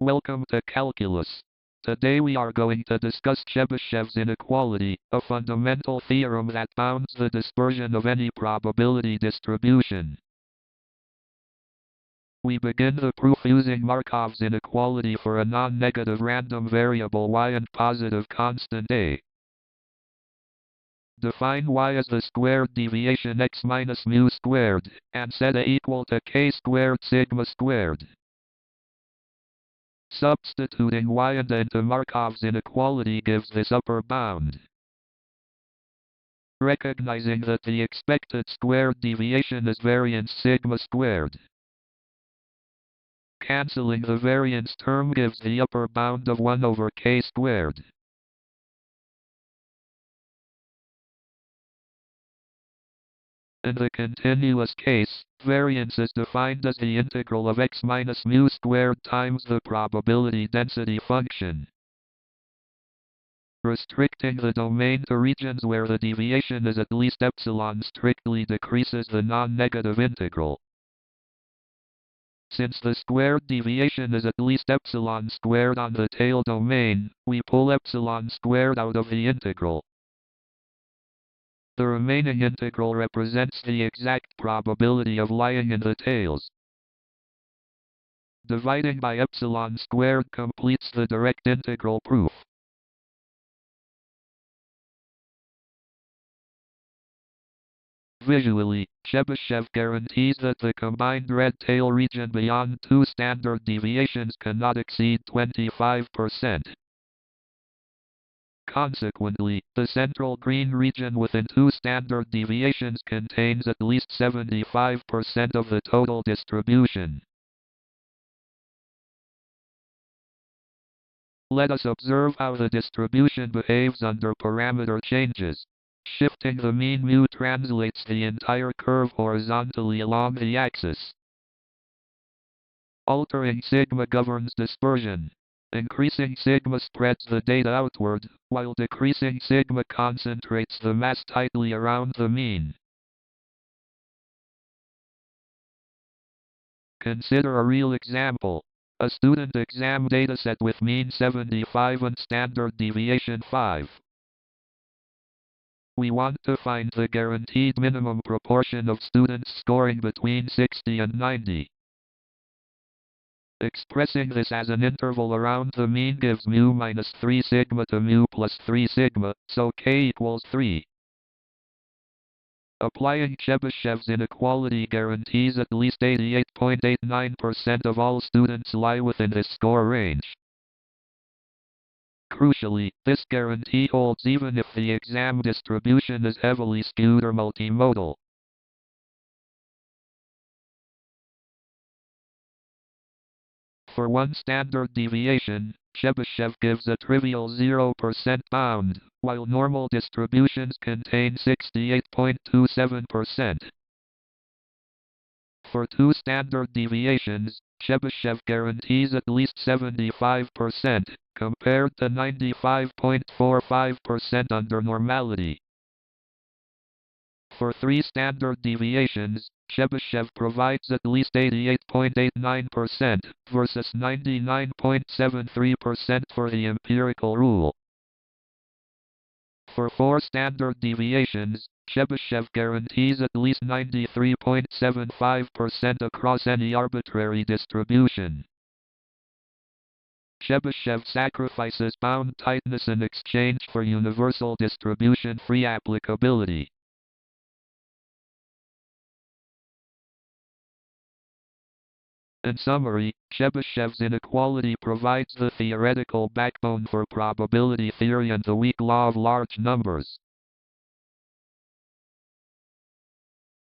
Welcome to Calculus. Today we are going to discuss Chebyshev's inequality, a fundamental theorem that bounds the dispersion of any probability distribution. We begin the proof using Markov's inequality for a non-negative random variable y and positive constant a. Define y as the squared deviation x minus mu squared, and set a equal to k squared sigma squared. Substituting y and into Markov's inequality gives this upper bound. Recognizing that the expected squared deviation is variance sigma squared. Cancelling the variance term gives the upper bound of 1 over k squared. In the continuous case, variance is defined as the integral of x minus mu squared times the probability density function. Restricting the domain to regions where the deviation is at least epsilon strictly decreases the non-negative integral. Since the squared deviation is at least epsilon squared on the tail domain, we pull epsilon squared out of the integral. The remaining integral represents the exact probability of lying in the tails. Dividing by epsilon squared completes the direct integral proof. Visually, Chebyshev guarantees that the combined red tail region beyond two standard deviations cannot exceed 25%. Consequently, the central green region within two standard deviations contains at least 75% of the total distribution. Let us observe how the distribution behaves under parameter changes. Shifting the mean mu translates the entire curve horizontally along the axis. Altering sigma governs dispersion. Increasing sigma spreads the data outward, while decreasing sigma concentrates the mass tightly around the mean. Consider a real example. A student exam dataset with mean 75 and standard deviation 5. We want to find the guaranteed minimum proportion of students scoring between 60 and 90. Expressing this as an interval around the mean gives mu minus 3 sigma to mu plus 3 sigma, so k equals 3. Applying Chebyshev's inequality guarantees at least 88.89% of all students lie within this score range. Crucially, this guarantee holds even if the exam distribution is heavily skewed or multimodal. For one standard deviation, Chebyshev gives a trivial 0% bound, while normal distributions contain 68.27%. For two standard deviations, Chebyshev guarantees at least 75%, compared to 95.45% under normality. For three standard deviations, Chebyshev provides at least 88.89% versus 99.73% for the empirical rule. For four standard deviations, Chebyshev guarantees at least 93.75% across any arbitrary distribution. Chebyshev sacrifices bound tightness in exchange for universal distribution-free applicability. In summary, Chebyshev's inequality provides the theoretical backbone for probability theory and the weak law of large numbers.